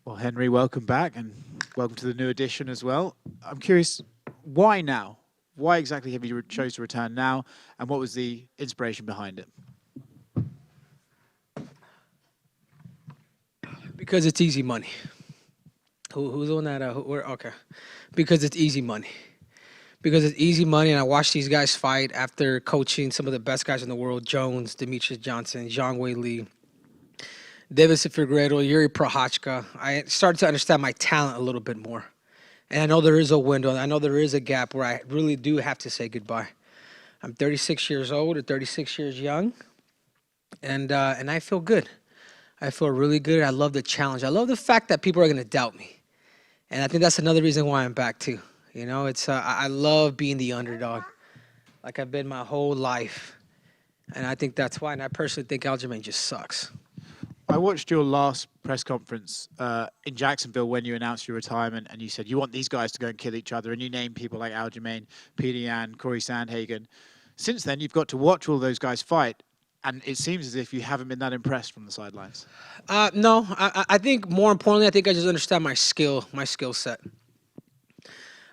Well, Henry, welcome back and welcome to the new edition as well. I'm curious, why now? Why exactly have you chose to return now, and what was the inspiration behind it? Because it's easy money. Who's on that? Okay. Because it's easy money. Because it's easy money, and I watched these guys fight after coaching some of the best guys in the world: Jones, Demetrius Johnson, Zhang Wei Li, Davis Figueiredo, Yuri Prochazka. I started to understand my talent a little bit more. And I know there is a window. I know there is a gap where I really do have to say goodbye. I'm 36 years old or 36 years young, and I feel good. I feel really good. I love the challenge. I love the fact that people are going to doubt me. And I think that's another reason why I'm back too. You know, I love being the underdog, like I've been my whole life, and I think that's why. And I personally think Aljamain just sucks. I watched your last press conference in Jacksonville when you announced your retirement, and you said you want these guys to go and kill each other, and you named people like Aljamain, Peter Yan, Corey Sandhagen. Since then, you've got to watch all those guys fight, and it seems as if you haven't been that impressed from the sidelines. No, I think more importantly, I think I just understand my skill set.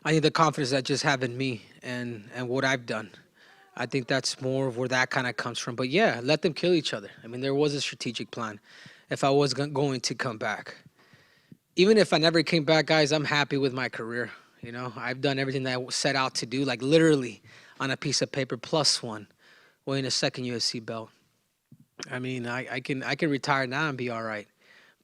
I think the confidence I just have in me and what I've done. I think that's more of where that kind of comes from. But yeah, let them kill each other. I mean, there was a strategic plan if I was going to come back. Even if I never came back, guys, I'm happy with my career. You know, I've done everything that I set out to do, like literally on a piece of paper, plus one, winning a second UFC belt. I mean, I can retire now and be all right.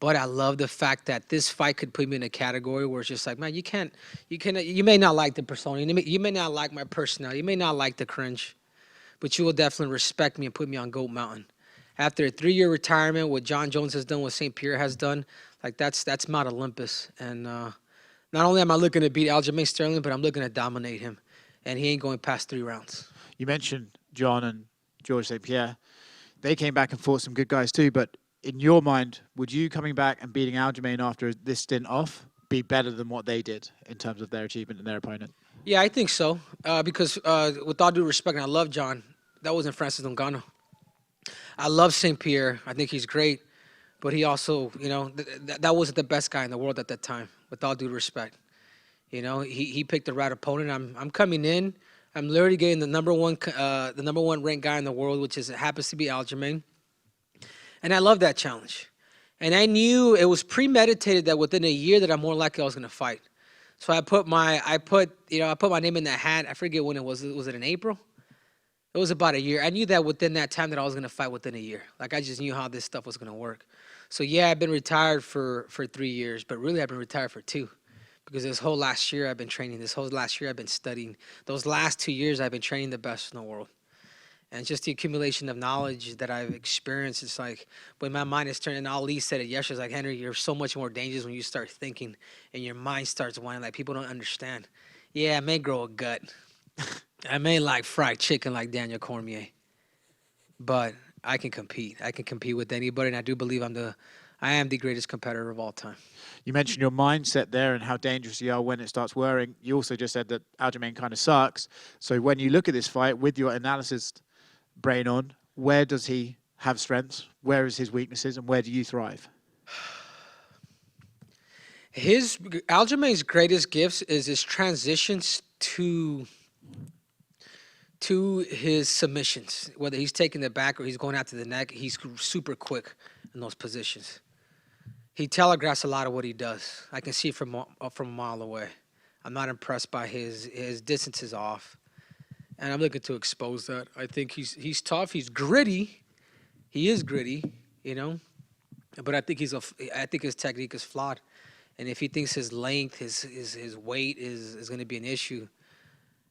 But I love the fact that this fight could put me in a category where it's just like, man, you may not like the persona, you may not like my personality, you may not like the cringe, but you will definitely respect me and put me on Goat Mountain. After a 3-year retirement, what John Jones has done, what St. Pierre has done, like that's Mount Olympus. And not only am I looking to beat Aljamain Sterling, but I'm looking to dominate him, and he ain't going past 3 rounds. You mentioned John and George St. Pierre. They came back and fought some good guys too, but in your mind, would you coming back and beating Aljamain after this stint off be better than what they did in terms of their achievement and their opponent? Yeah, I think so. Because with all due respect, and I love John, that wasn't Francis Ngannou. I love St. Pierre. I think he's great. But he also, you know, that wasn't the best guy in the world at that time, with all due respect. You know, he picked the right opponent. I'm coming in. I'm literally getting the number one ranked guy in the world, which happens to be Aljamain. And I love that challenge. And I knew it was premeditated that within a year that I'm more likely I was going to fight. So I put my name in that hat. I forget when it was. Was it in April? It was about a year. I knew that within that time that I was going to fight within a year. Like I just knew how this stuff was going to work. So yeah, I've been retired for 3 years, but really I've been retired for 2. Because this whole last year I've been training. This whole last year I've been studying. Those last 2 years I've been training the best in the world. And just the accumulation of knowledge that I've experienced, it's like when my mind is turning, Ali said it yesterday, it's like, Henry, you're so much more dangerous when you start thinking and your mind starts whining, like people don't understand. Yeah, I may grow a gut. I may like fried chicken like Daniel Cormier. But I can compete. I can compete with anybody, and I do believe I am the greatest competitor of all time. You mentioned your mindset there and how dangerous you are when it starts whirring. You also just said that Aljamain kind of sucks. So when you look at this fight with your analysis brain on, where does he have strengths? Where is his weaknesses, and where do you thrive? Aljamain's greatest gifts is his transitions to his submissions. Whether he's taking the back or he's going after the neck, he's super quick in those positions. He telegraphs a lot of what he does. I can see it from a mile away. I'm not impressed by his distance is off. And I'm looking to expose that. I think he's tough. He's gritty. He is gritty, you know. But I think his technique is flawed. And if he thinks his length, his weight is going to be an issue,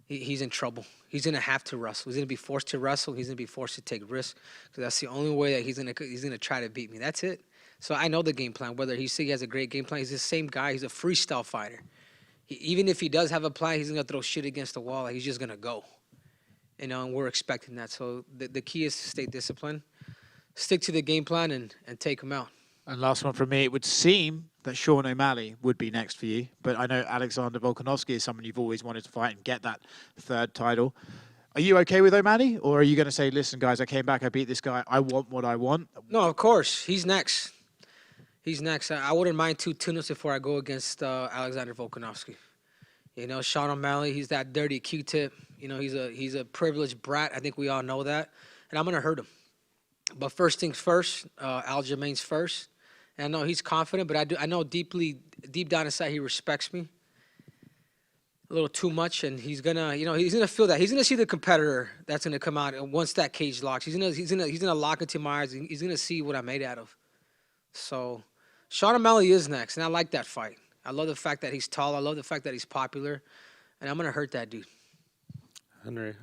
he's in trouble. He's going to have to wrestle. He's going to be forced to wrestle. He's going to be forced to take risks. Because that's the only way that he's going to try to beat me. That's it. So I know the game plan. Whether he has a great game plan, he's the same guy. He's a freestyle fighter. Even if he does have a plan, he's going to throw shit against the wall. Like he's just going to go. You know, and we're expecting that. So the key is to stay disciplined, stick to the game plan, and take him out. And last one from me, it would seem that Sean O'Malley would be next for you. But I know Alexander Volkanovski is someone you've always wanted to fight and get that 3rd title. Are you okay with O'Malley? Or are you going to say, listen, guys, I came back, I beat this guy, I want what I want? No, of course. He's next. He's next. I wouldn't mind 2 tune-ups before I go against Alexander Volkanovski. You know, Sean O'Malley, he's that dirty Q-tip. You know, he's a privileged brat. I think we all know that. And I'm going to hurt him. But first things first, Aljamain's first. And I know he's confident, but I know deep down inside he respects me a little too much, and he's gonna feel that. He's gonna see the competitor that's gonna come out, and once that cage locks, he's gonna lock into my eyes, and he's gonna see what I'm made out of. So, Sean O'Malley is next, and I like that fight. I love the fact that he's tall. I love the fact that he's popular, and I'm gonna hurt that dude. Henry,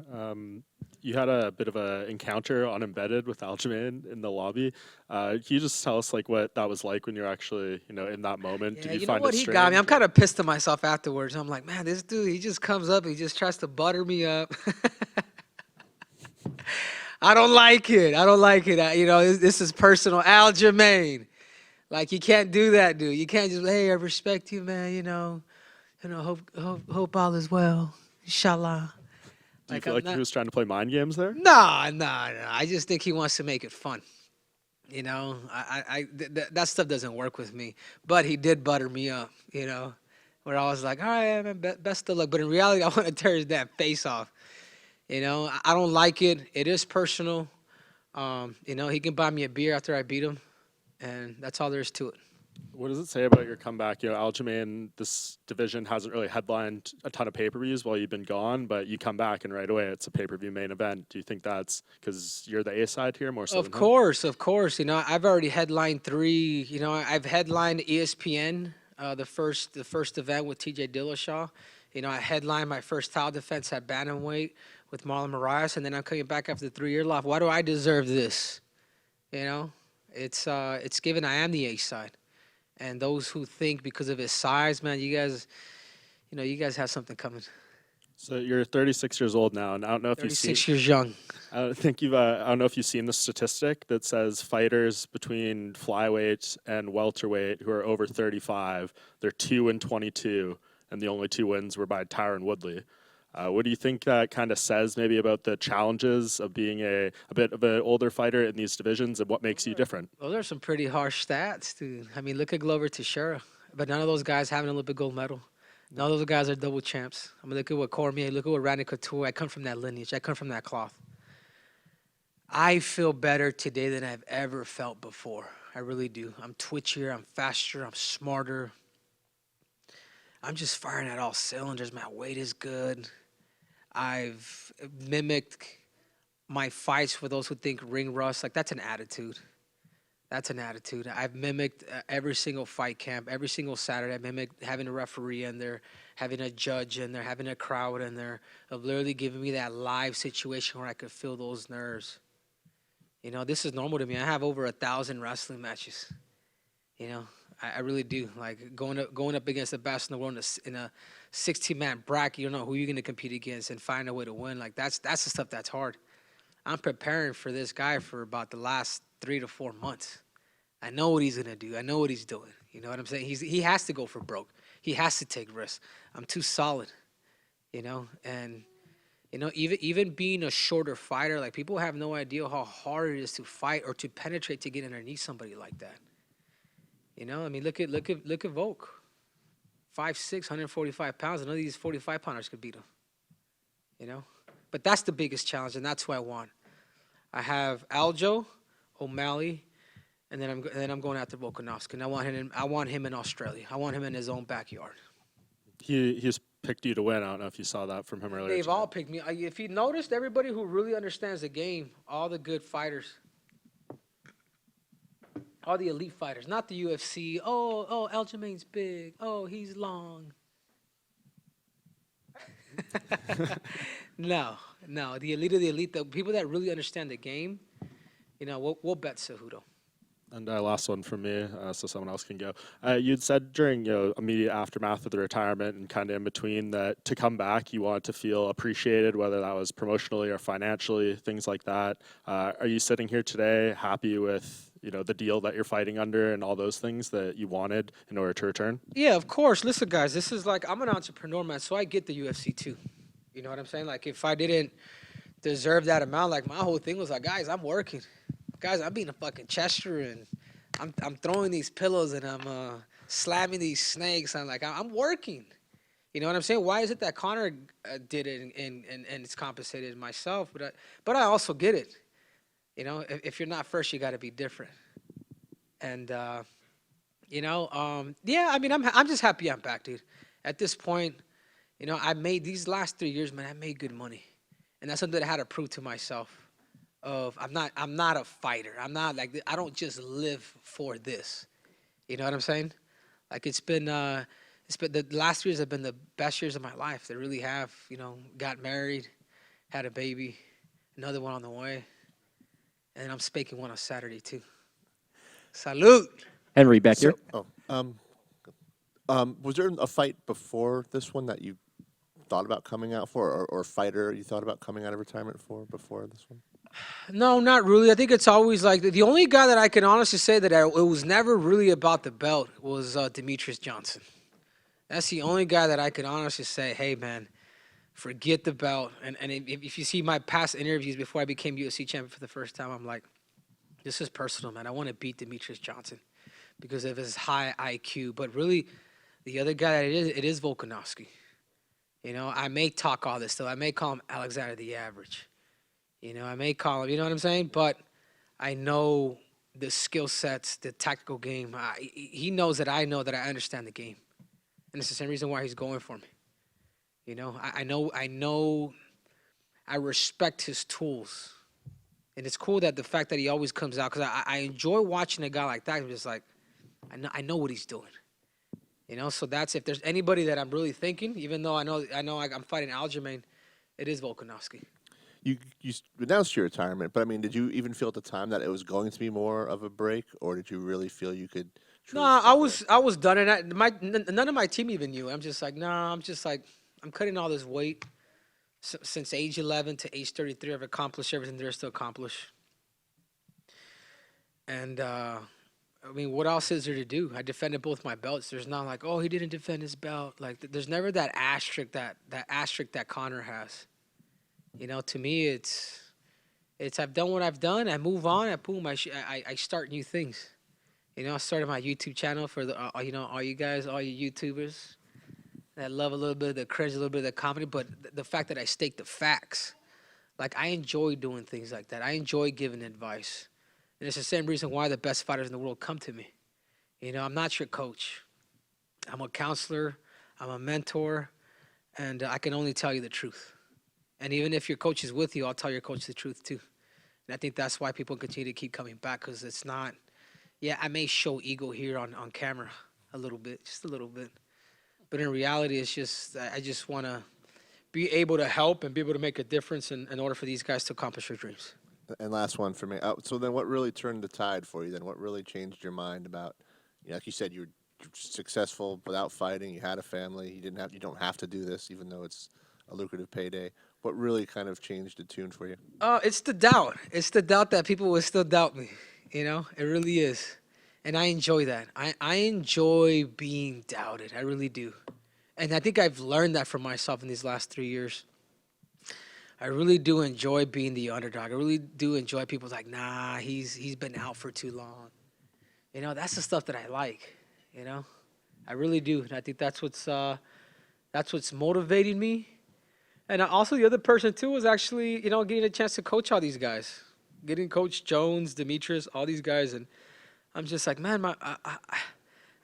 you had a bit of an encounter on Embedded with Aljamain in the lobby. Can you just tell us like what that was like when you're actually, in that moment? Yeah, Did you know find what? it He strange? got me. I'm kind of pissed at myself afterwards. I'm like, man, this dude, he just comes up, he just tries to butter me up. I don't like it. This is personal. Aljamain, like you can't do that, dude. You can't just, hey, I respect you, man. Hope all is well. Inshallah. Do you feel like he was trying to play mind games there? No. I just think he wants to make it fun. That stuff doesn't work with me. But he did butter me up, where I was like, all right, man, best of luck. But in reality, I want to tear his damn face off. I don't like it. It is personal. He can buy me a beer after I beat him, and that's all there is to it. What does it say about your comeback? Aljamain, this division hasn't really headlined a ton of pay-per-views while you've been gone, but you come back and right away it's a pay-per-view main event. Do you think that's because you're the A-side here more so? Of course. I've already headlined 3. I've headlined ESPN, the first event with TJ Dillashaw. I headlined my first title defense at bantamweight with Marlon Moraes, and then I'm coming back after the 3-year layoff. Why do I deserve this? It's given I am the A-side. And those who think because of his size, man, you guys have something coming. So you're 36 years old now, and I don't know if you've seen. 36 years young. I don't know if you've seen the statistic that says fighters between flyweight and welterweight who are over 35, they're 2-22, and the only 2 wins were by Tyron Woodley. What do you think that kind of says maybe about the challenges of being a bit of an older fighter in these divisions, and what makes you different? Those are some pretty harsh stats, dude. I mean, look at Glover Teixeira. But none of those guys have an Olympic gold medal. None of those guys are double champs. I mean, look at what Cormier, look at what Randy Couture. I come from that lineage. I come from that cloth. I feel better today than I've ever felt before. I really do. I'm twitchier. I'm faster. I'm smarter. I'm just firing at all cylinders. My weight is good. I've mimicked my fights for those who think ring rust. Like, that's an attitude. I've mimicked every single fight camp, every single Saturday. I mimicked having a referee in there, having a judge in there, having a crowd in there, of literally giving me that live situation where I could feel those nerves. This is normal to me. I have over 1,000 wrestling matches. I really do. Like going up against the best in the world in a 16-man bracket, you don't know who you're going to compete against and find a way to win. Like that's the stuff that's hard. I'm preparing for this guy for about the last 3 to 4 months. I know what he's going to do. I know what he's doing. You know what I'm saying? He has to go for broke. He has to take risks. I'm too solid, and even being a shorter fighter, like people have no idea how hard it is to fight or to penetrate to get underneath somebody like that. I mean, look at Volk. 5'6", 145 pounds. None of these 45-pounders could beat him. But that's the biggest challenge, and that's who I want. I have Aljo, O'Malley, and then I'm going after Volkanovski. And I want him in Australia. I want him in his own backyard. He's picked you to win. I don't know if you saw that from him earlier. They've all picked me. If you noticed, everybody who really understands the game, all the good fighters. All the elite fighters, not the UFC. Oh, Aljamain's big. Oh, he's long. No. The elite of the elite, the people that really understand the game, we'll bet Cejudo. And last one from me, so someone else can go. You'd said during immediate aftermath of the retirement and kind of in between that to come back, you wanted to feel appreciated, whether that was promotionally or financially, things like that. Are you sitting here today happy with the deal that you're fighting under and all those things that you wanted in order to return? Yeah, of course. Listen, guys, this is like, I'm an entrepreneur, man, so I get the UFC too. You know what I'm saying? Like, if I didn't deserve that amount, like, my whole thing was like, guys, I'm working. Guys, I'm being a fucking Chester, and I'm throwing these pillows and I'm slamming these snakes. I'm like, I'm working. You know what I'm saying? Why is it that Conor did it and it's compensated myself? But I also get it. You know, if you're not first, you got to be different. And yeah. I mean, I'm just happy I'm back, dude. At this point, you know, I made these last 3 years, man. I made good money, and that's something that I had to prove to myself. I'm not a fighter. I'm not like I don't just live for this. You know what I'm saying? Like it's been the last years have been the best years of my life. They really have. You know, got married, had a baby, another one on the way, and I'm spaking one on Saturday too. Salute. Henry, back here. Was there a fight before this one that you thought about coming out for, or a fighter you thought about coming out of retirement for before this one? No, not really. I think it's always like the only guy that I can honestly say that it was never really about the belt was Demetrius Johnson. That's the only guy that I can honestly say, hey, man, forget the belt. And if you see my past interviews before I became UFC champion for the first time, I'm like, this is personal, man. I want to beat Demetrius Johnson because of his high IQ. But really, the other guy that it is Volkanovski. You know, I may talk all this stuff. I may call him Alexander the Average. You know, I may call him, you know what I'm saying? But I know the skill sets, the tactical game. He knows that I know that I understand the game. And it's the same reason why he's going for me. You know, I know I respect his tools. And it's cool that the fact that he always comes out, because I enjoy watching a guy like that. I'm just like, I know what he's doing. You know, so that's if there's anybody that I'm really thinking, even though I know I'm fighting Ultraman, it is Volkanovski. You announced your retirement, but I mean, did you even feel at the time that it was going to be more of a break, or did you really feel you could? No, I was done, and none of my team even knew. I'm just like, I'm cutting all this weight. Since age 11 to age 33, I've accomplished everything there is to accomplish. And I mean, what else is there to do? I defended both my belts. There's not like, oh, he didn't defend his belt. Like, there's never that asterisk that Conor has. You know, to me, it's I've done what I've done. I move on. I start new things. You know, I started my YouTube channel for all you guys, all you YouTubers that love a little bit of the cringe, a little bit of the comedy, but the fact that I state the facts. Like, I enjoy doing things like that. I enjoy giving advice. And it's the same reason why the best fighters in the world come to me. You know, I'm not your coach. I'm a counselor. I'm a mentor. And I can only tell you the truth. And even if your coach is with you, I'll tell your coach the truth too. And I think that's why people continue to keep coming back, because it's not, yeah, I may show ego here on camera a little bit, just a little bit. But in reality, it's just, I just want to be able to help and be able to make a difference in order for these guys to accomplish their dreams. And last one for me. So then what really turned the tide for you then? What really changed your mind about, you know, like you said, you were successful without fighting. You had a family. You don't have to do this, even though it's a lucrative payday. What really kind of changed the tune for you? It's the doubt. It's the doubt that people will still doubt me. You know, it really is. And I enjoy that. I enjoy being doubted. I really do. And I think I've learned that from myself in these last 3 years. I really do enjoy being the underdog. I really do enjoy people like, nah, he's been out for too long. You know, that's the stuff that I like. You know, I really do. And I think that's what's motivating me. And also the other person too was actually, you know, getting a chance to coach all these guys, getting Coach Jones, Demetrius, all these guys, and I'm just like, man,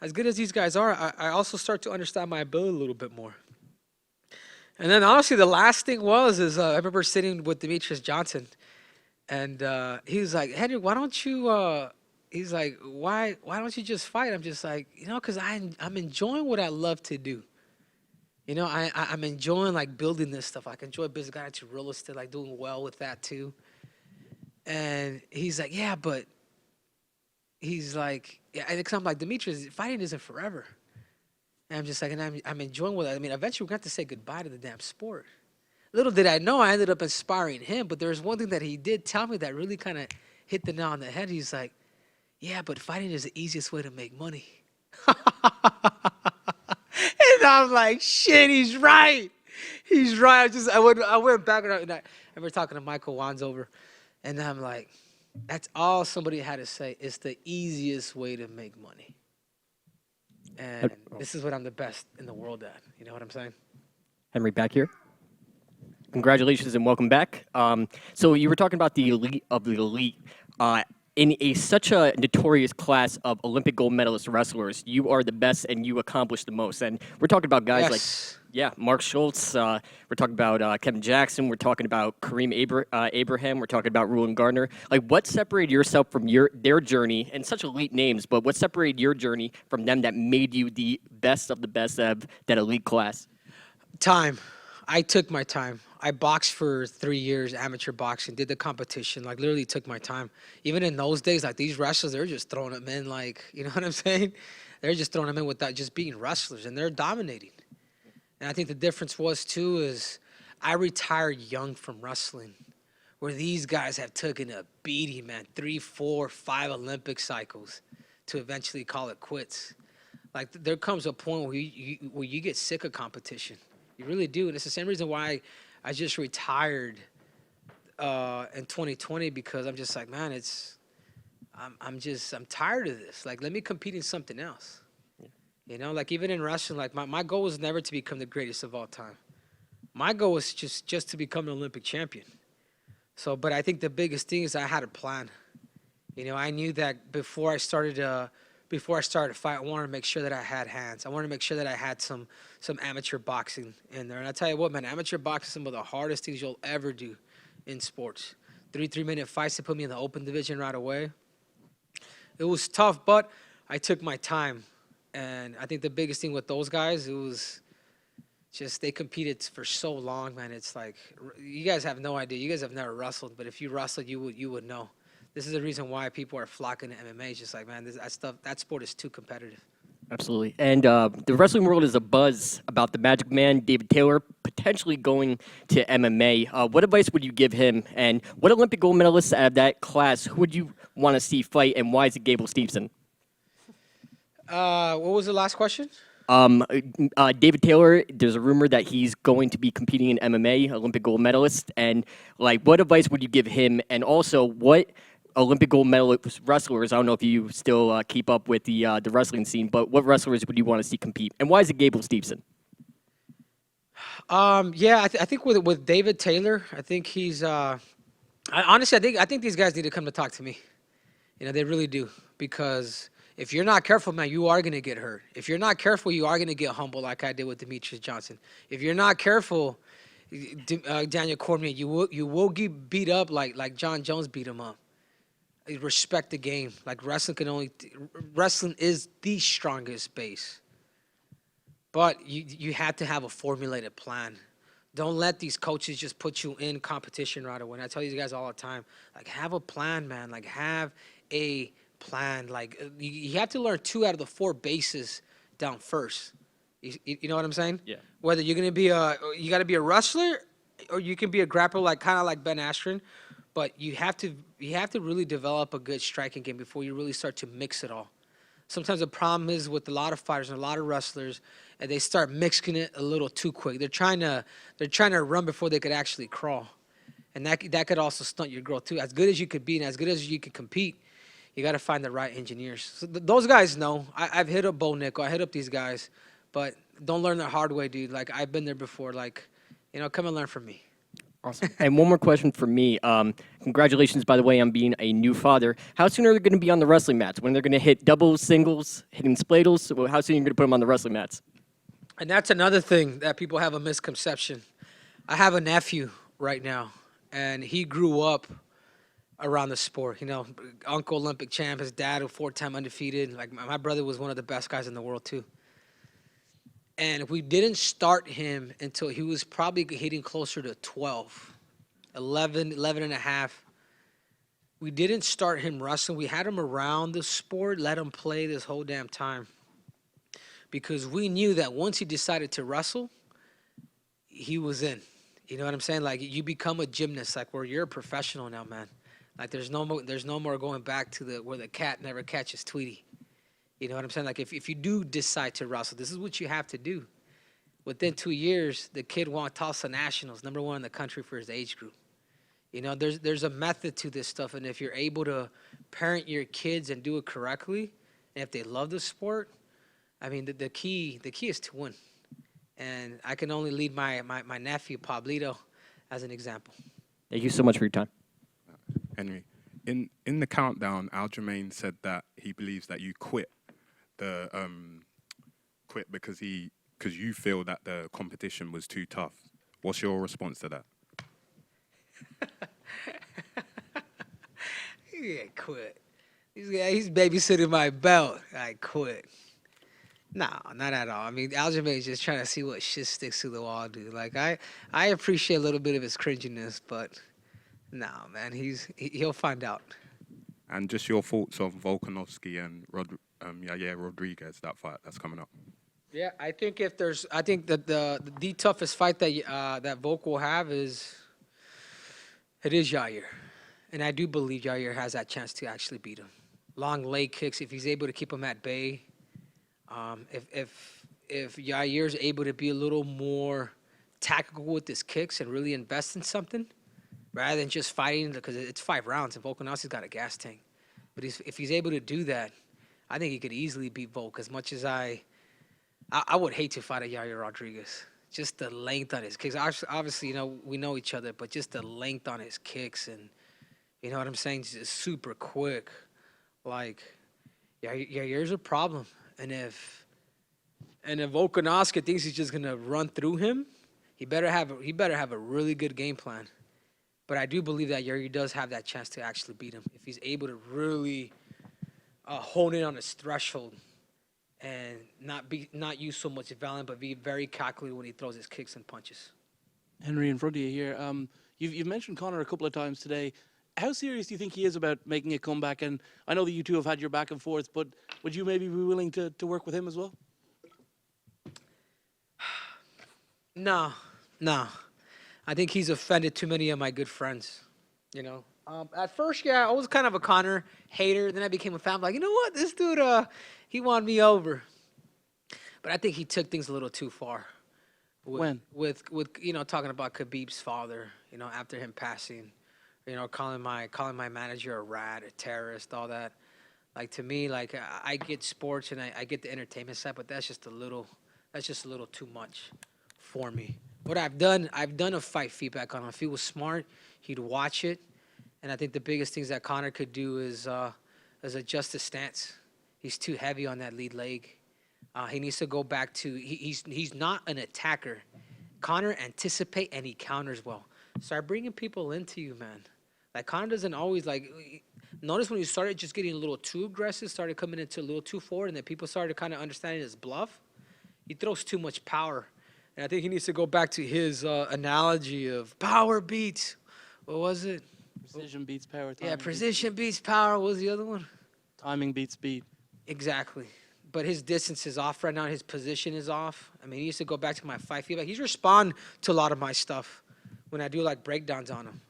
as good as these guys are, I also start to understand my ability a little bit more. And then honestly, the last thing is I remember sitting with Demetrius Johnson, and he was like, Henry, why don't you? He's like, why don't you just fight? I'm just like, you know, because I'm enjoying what I love to do. You know, I'm enjoying, like, building this stuff. I enjoy business, got into real estate, like, doing well with that, too. And he's like, yeah, but he's like, yeah, because I'm like, Demetrius, fighting isn't forever. And I'm just like, and I'm enjoying what I mean, eventually we're going to have to say goodbye to the damn sport. Little did I know, I ended up inspiring him, but there's one thing that he did tell me that really kind of hit the nail on the head. He's like, yeah, but fighting is the easiest way to make money. And I'm like, shit, he's right. I went back and I remember talking to Michael Wanzover, and I'm like, That's all somebody had to say. It's the easiest way to make money. And this is what I'm the best in the world at. You know what I'm saying? Henry, back here. Congratulations and welcome back. So you were talking about the elite of the elite. In such a notorious class of Olympic gold medalist wrestlers, you are the best and you accomplish the most. And we're talking about guys Yes. like, Mark Schultz. We're talking about Kevin Jackson. We're talking about Kareem Abraham. We're talking about Rulon Gardner. Like, what separated yourself from their journey, and such elite names, but what separated your journey from them that made you the best of the best of that elite class? Time. I took my time. I boxed for 3 years, amateur boxing, did the competition, like literally took my time. Even in those days, like these wrestlers, they're just throwing them in like, you know what I'm saying? They're just throwing them in without just being wrestlers, and they're dominating. And I think the difference was too is I retired young from wrestling, where these guys have taken a beating, man, 3, 4, 5 Olympic cycles to eventually call it quits. Like there comes a point where you get sick of competition. You really do, and it's the same reason why I just retired in 2020, because I'm just like, man, I'm tired of this. Like, let me compete in something else. You know, like even in wrestling, like my goal was never to become the greatest of all time. My goal was just to become an Olympic champion. So, but I think the biggest thing is I had a plan. You know, I knew that before I started a fight, I wanted to make sure that I had hands. I wanted to make sure that I had some amateur boxing in there. And I tell you what, man, amateur boxing is some of the hardest things you'll ever do in sports. 3-minute fights to put me in the open division right away. It was tough, but I took my time. And I think the biggest thing with those guys, it was just they competed for so long, man. It's like, you guys have no idea. You guys have never wrestled, but if you wrestled, you would know. This is the reason why people are flocking to MMA. It's just like, man, that sport is too competitive. Absolutely. And the wrestling world is abuzz about the Magic Man, David Taylor, potentially going to MMA. What advice would you give him? And what Olympic gold medalists out of that class who would you want to see fight? And why is it Gable Stevenson? What was the last question? David Taylor, there's a rumor that he's going to be competing in MMA, Olympic gold medalist. And, like, what advice would you give him? And also, what Olympic gold medalist wrestlers, I don't know if you still keep up with the wrestling scene, but what wrestlers would you want to see compete? And why is it Gable Stevenson? I think with David Taylor, I think he's honestly, I think these guys need to come to talk to me. You know, they really do, because if you're not careful, man, you are going to get hurt. If you're not careful, you are going to get humbled like I did with Demetrius Johnson. If you're not careful, Daniel Cormier, you will get beat up like John Jones beat him up. Respect the game. Like wrestling is the strongest base. But you have to have a formulated plan. Don't let these coaches just put you in competition right away. And I tell you guys all the time, like, have a plan, man. Like, have a plan. Like, you have to learn 2 out of the 4 bases down first. You know what I'm saying? Yeah. Whether you're gonna be you got to be a wrestler, or you can be a grappler, like kind of like Ben Askren. But you have to really develop a good striking game before you really start to mix it all. Sometimes the problem is with a lot of fighters and a lot of wrestlers, and they start mixing it a little too quick. They're trying to run before they could actually crawl, and that could also stunt your growth too. As good as you could be and as good as you could compete, you got to find the right engineers. So those guys know. I've hit up Bo Nickel. I hit up these guys, but don't learn the hard way, dude. Like, I've been there before. Like, you know, come and learn from me. Awesome. And one more question for me. Congratulations, by the way, on being a new father. How soon are they going to be on the wrestling mats? When they're going to hit doubles, singles, hitting spladles? How soon are you going to put them on the wrestling mats? And that's another thing that people have a misconception. I have a nephew right now, and he grew up around the sport. You know, uncle Olympic champ, his dad was 4-time undefeated. Like, my brother was one of the best guys in the world too. And we didn't start him until he was probably hitting closer to 11 and a half. We didn't start him wrestling. We had him around the sport, let him play this whole damn time. Because we knew that once he decided to wrestle, he was in. You know what I'm saying? Like, you become a gymnast, like, where you're a professional now, man. Like, there's no more going back to where the cat never catches Tweety. You know what I'm saying? Like, if you do decide to wrestle, this is what you have to do. Within 2 years, the kid won Tulsa Nationals, #1 in the country for his age group. You know, there's a method to this stuff, and if you're able to parent your kids and do it correctly, and if they love the sport, I mean, the key is to win. And I can only lead my nephew Pablito as an example. Thank you so much for your time. Henry, in the countdown, Aljamain said that he believes that you quit because you feel that the competition was too tough. What's your response to that? Yeah, quit. He's babysitting my belt. I quit. No, not at all. I mean, Aljamain is just trying to see what shit sticks to the wall, dude. Like, I appreciate a little bit of his cringiness, but no, man, he'll find out. And just your thoughts on Volkanovski and Rodriguez, that fight that's coming up. Yeah, I think that the toughest fight that Volk will have is Yair. And I do believe Yair has that chance to actually beat him. Long leg kicks, if he's able to keep him at bay. If Yair's able to be a little more tactical with his kicks and really invest in something, rather than just fighting, because it's 5 rounds and Volkanovski's got a gas tank. But if he's able to do that, I think he could easily beat Volk. As much as I would hate to fight a Yair Rodriguez. Just the length on his kicks. Obviously, you know, we know each other, but just the length on his kicks and, you know what I'm saying, just super quick. Like, Yair's a problem. And if Volkanovski thinks he's just gonna run through him, he better have a really good game plan. But I do believe that Yair does have that chance to actually beat him if he's able to really hone in on his threshold and not use so much violence, but be very calculated when he throws his kicks and punches. Henry, in front of you here, you've mentioned Conor a couple of times today. How serious do you think he is about making a comeback? And I know that you two have had your back and forth, but would you maybe be willing to work with him as well? No. I think he's offended too many of my good friends, you know. At first, yeah, I was kind of a Conor hater. Then I became a fan. I'm like, you know what? This dude, he won me over. But I think he took things a little too far. With you know, talking about Khabib's father, you know, after him passing, you know, calling my manager a rat, a terrorist, all that. Like, to me, like, I get sports and I get the entertainment side, but that's just a little too much for me. What I've done a fight feedback on him. If he was smart, he'd watch it. And I think the biggest things that Conor could do is adjust his stance. He's too heavy on that lead leg. He needs to go back to he's not an attacker. Conor anticipates and he counters well. Start bringing people into you, man. Like, Conor doesn't always, like, notice when he started just getting a little too aggressive, started coming into a little too forward, and then people started kind of understanding his bluff. He throws too much power. And I think he needs to go back to his analogy of power beats. What was it? Precision beats power. Yeah, precision beats power. What was the other one? Timing beats speed. Exactly. But his distance is off right now. His position is off. I mean, he used to go back to my fight feedback. He's respond to a lot of my stuff when I do, like, breakdowns on him.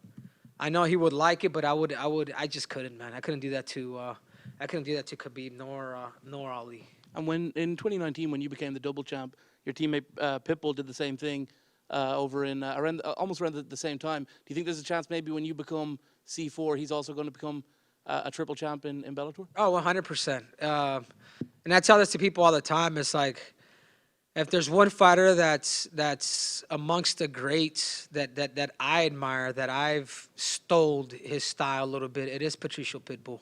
I know he would like it, but I just couldn't, man. I couldn't do that to Khabib nor Ali. And when in 2019, when you became the double champ, your teammate Pitbull did the same thing over in almost around the same time. Do you think there's a chance maybe when you become C4, he's also going to become a triple champ in Bellator? Oh, 100%. And I tell this to people all the time. It's like, if there's one fighter that's amongst the greats that I admire, that I've stole his style a little bit, it is Patricio Pitbull.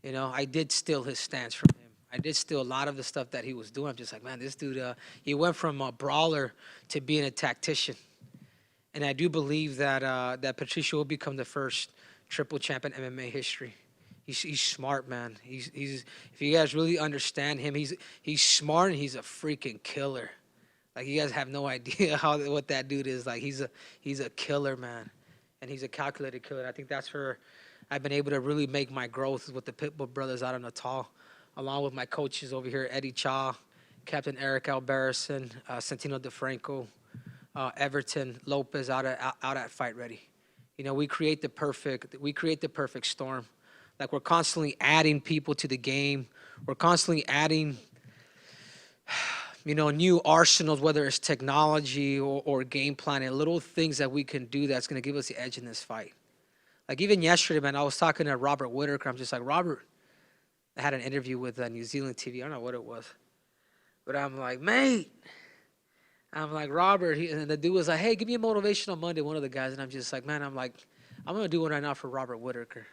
You know, I did steal his stance from him. I did steal a lot of the stuff that he was doing. I'm just like, man, this dude, he went from a brawler to being a tactician. And I do believe that Patricio will become the first triple champ in MMA history. He's smart, man. He's if you guys really understand him, he's smart and he's a freaking killer. Like, you guys have no idea what that dude is. Like, he's a killer, man. And he's a calculated killer. I think that's where I've been able to really make my growth with the Pitbull brothers out of Natal, along with my coaches over here, Eddie Cha, Captain Eric Alberison, Santino DeFranco, Everton Lopez out at Fight Ready. You know, we create the perfect storm. Like, we're constantly adding people to the game. We're constantly adding, you know, new arsenals, whether it's technology or game planning, little things that we can do that's going to give us the edge in this fight. Like even yesterday, man, I was talking to Robert Whittaker. I'm just like, Robert, I had an interview with New Zealand TV. I don't know what it was. But I'm like, mate. I'm like, Robert. And the dude was like, hey, give me a motivational Monday, one of the guys. And I'm just like, man, I'm going to do one right now for Robert Whittaker.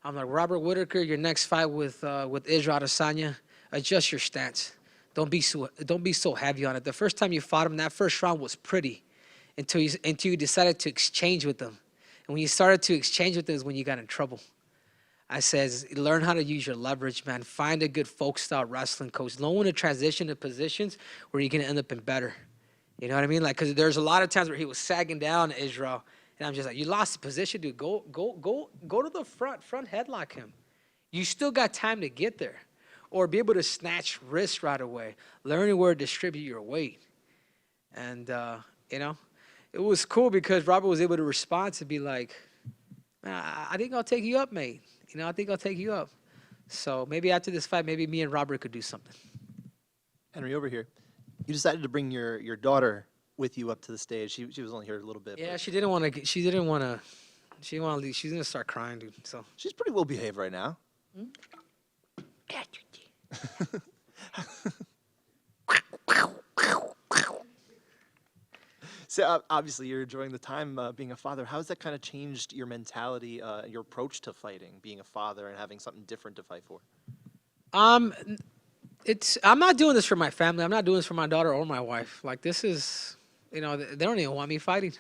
I'm like, Robert Whittaker, your next fight with Israel Adesanya, adjust your stance. Don't be so heavy on it. The first time you fought him, that first round was pretty until you decided to exchange with them. And when you started to exchange with them is when you got in trouble. I says, learn how to use your leverage, man. Find a good folk-style wrestling coach. Know when to transition to positions where you're going to end up in better. You know what I mean? Like, because there's a lot of times where he was sagging down to Israel. And I'm just like, you lost the position, dude. Go to the front headlock him. You still got time to get there. Or be able to snatch wrists right away. Learning where to distribute your weight. And, you know, it was cool because Robert was able to respond to be like, I think I'll take you up, mate. You know, I think I'll take you up. So maybe after this fight, maybe me and Robert could do something. Henry, over here. You decided to bring your daughter with you up to the stage. She was only here a little bit. Yeah, she didn't want to. She didn't want to. She didn't want to leave. She's gonna start crying, dude. So she's pretty well behaved right now. So obviously you're enjoying the time being a father. How has that kind of changed your mentality, your approach to fighting, being a father and having something different to fight for? I'm not doing this for my family. I'm not doing this for my daughter or my wife. Like this is, you know, they don't even want me fighting.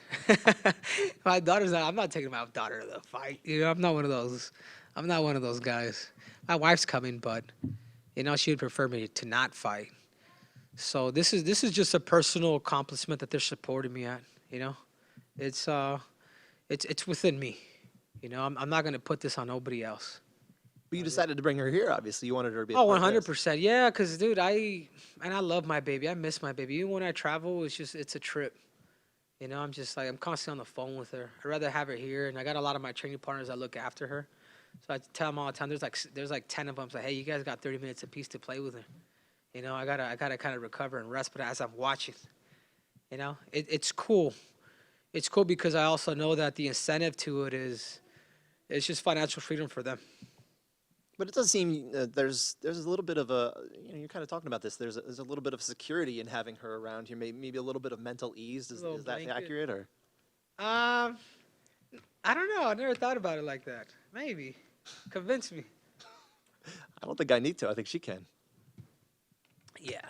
My daughter's not. I'm not taking my daughter to the fight. You know, I'm not one of those. I'm not one of those guys. My wife's coming, but you know, she would prefer me to not fight. So this is just a personal accomplishment that they're supporting me at. You know, it's within me. You know, I'm not gonna put this on nobody else. But you decided to bring her here. Obviously, you wanted her to be. Oh, 100%. Yeah, cause dude, I love my baby. I miss my baby. Even when I travel, it's a trip. You know, I'm constantly on the phone with her. I'd rather have her here, and I got a lot of my training partners that look after her. So I tell them all the time. There's like 10 of them. So hey, you guys got 30 minutes apiece to play with her. You know, I gotta kind of recover and rest. But as I'm watching, you know, it's cool. It's cool because I also know that the incentive to it is, it's just financial freedom for them. But it does seem there's a little bit of a, you know, you're kind of talking about this. There's a little bit of security in having her around here. Maybe a little bit of mental ease. Is that blanket. accurate or? I don't know. I never thought about it like that. Maybe. Convince me. I don't think I need to. I think she can. Yeah.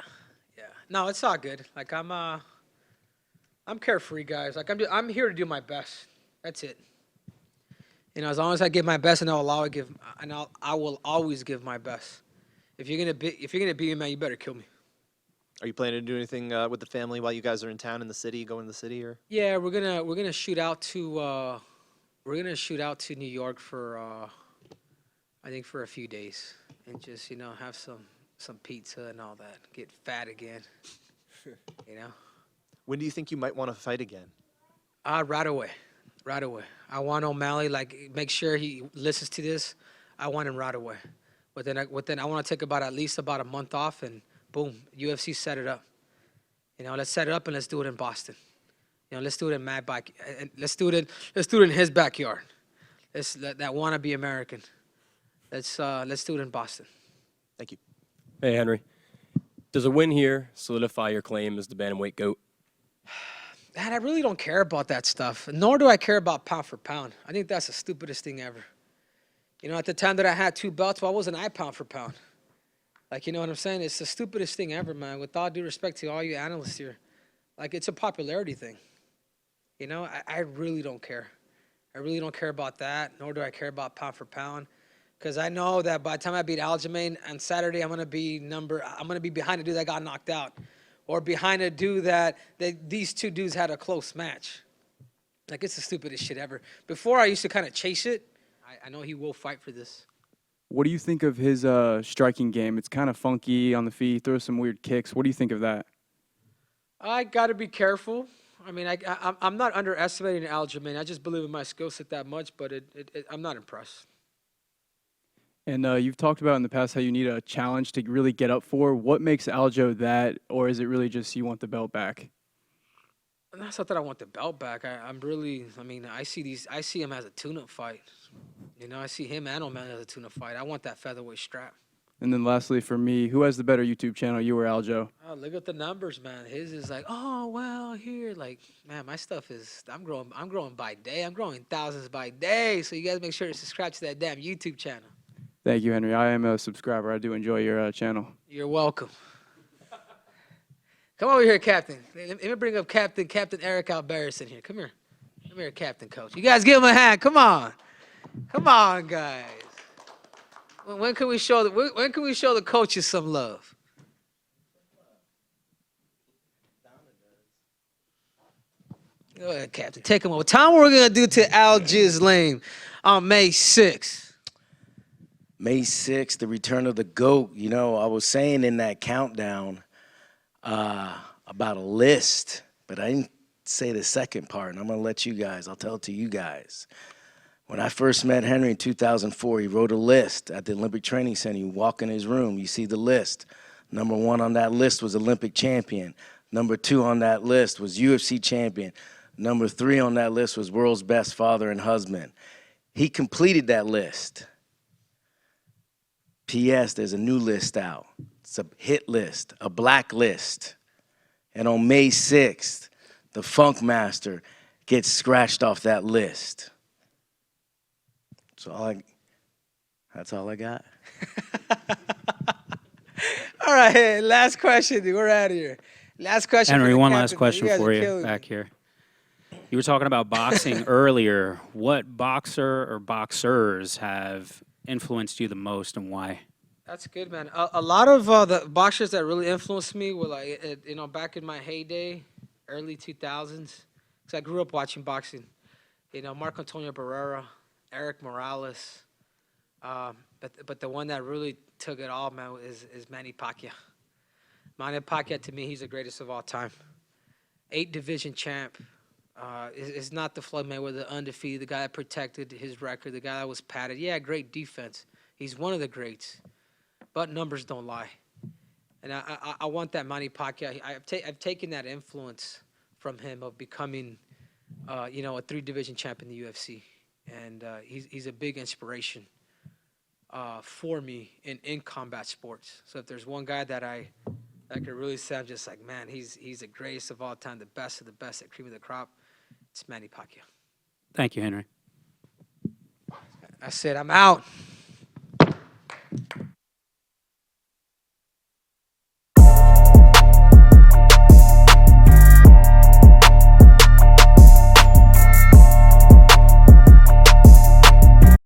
No, it's all good. Like I'm carefree, guys. Like I'm here to do my best. That's it. You know, as long as I give my best, and I will always give my best. If you're gonna beat me, man, you better kill me. Are you planning to do anything with the family while you guys are in town in the city, going to the city, or? Yeah, we're gonna shoot out to New York for I think for a few days, and just, you know, have some pizza and all that. Get fat again. You know. When do you think you might want to fight again? Right away. I want OMalley, like, make sure he listens to this. I want him right away. Within I want to take at least about a month off, and boom, UFC set it up. You know, let's set it up and let's do it in Boston. You know, let's do it in let's do it in his backyard. That wannabe American. Let's do it in Boston. Thank you. Hey, Henry. Does a win here solidify your claim as the bantamweight GOAT? Man, I really don't care about that stuff, nor do I care about pound for pound. I think that's the stupidest thing ever. You know, at the time that I had 2 belts, why wasn't I pound for pound? Like, you know what I'm saying? It's the stupidest thing ever, man. With all due respect to all you analysts here, like, it's a popularity thing. You know, I really don't care. I really don't care about that, nor do I care about pound for pound. Because I know that by the time I beat Aljamain on Saturday, I'm gonna be behind a dude that got knocked out, or behind a dude that these 2 dudes had a close match. Like, it's the stupidest shit ever. Before, I used to kind of chase it. I know he will fight for this. What do you think of his striking game? It's kind of funky on the feet, throws some weird kicks. What do you think of that? I got to be careful. I mean, I'm not underestimating Aljamain. I just believe in my skill set that much, but I'm not impressed. And you've talked about in the past how you need a challenge to really get up for. What makes Aljo that, or is it really just you want the belt back? That's not that I want the belt back. I'm really. I mean, I see him as a tune-up fight. You know, I see him and O'Malley as a tune-up fight. I want that featherweight strap. And then lastly, for me, who has the better YouTube channel, you or Aljo? Oh, look at the numbers, man. His is like, oh well, here, like, man, my stuff is. I'm growing by day. I'm growing thousands by day. So you guys make sure to subscribe to that damn YouTube channel. Thank you, Henry. I am a subscriber. I do enjoy your channel. You're welcome. Come over here, Captain. Let me bring up Captain Eric Alberis in here. Come here. Come here, Captain Coach. You guys give him a hand. Come on. Come on, guys. When can we show the coaches some love? Go ahead, Captain. Take him over. Tell him what we're gonna do to Al Ghislaine on May 6th. May 6th, the return of the GOAT. You know, I was saying in that countdown about a list, but I didn't say the second part, and I'm going to let you guys, I'll tell it to you guys. When I first met Henry in 2004, he wrote a list at the Olympic Training Center. You walk in his room, you see the list. Number 1 on that list was Olympic champion. Number 2 on that list was UFC champion. Number 3 on that list was world's best father and husband. He completed that list. P.S. There's a new list out. It's a hit list, a black list. And on May 6th, the Funk Master gets scratched off that list. That's all I got. All right, last question. We're out of here. Last question. Henry, for the one captain. last question guys for are you killing me. back here. You were talking about boxing earlier. What boxer or boxers have influenced you the most and why? That's good, man. A lot of the boxers that really influenced me were like, back in my heyday, early 2000s. Because I grew up watching boxing. You know, Marco Antonio Barrera, Eric Morales. But the one that really took it all, man, is Manny Pacquiao. Manny Pacquiao, to me, he's the greatest of all time. 8-division champ. Is not the Floyd Mayweather undefeated, the guy that protected his record, the guy that was padded. Yeah, great defense. He's one of the greats. But numbers don't lie. And I want that Manny Pacquiao. I've taken that influence from him of becoming, a 3-division champ in the UFC. And he's a big inspiration for me in combat sports. So if there's one guy that I could really say, I'm just like, man, he's the greatest of all time, the best of the best, the cream of the crop, it's Manny Pacquiao. Thank you, Henry. I said, I'm out.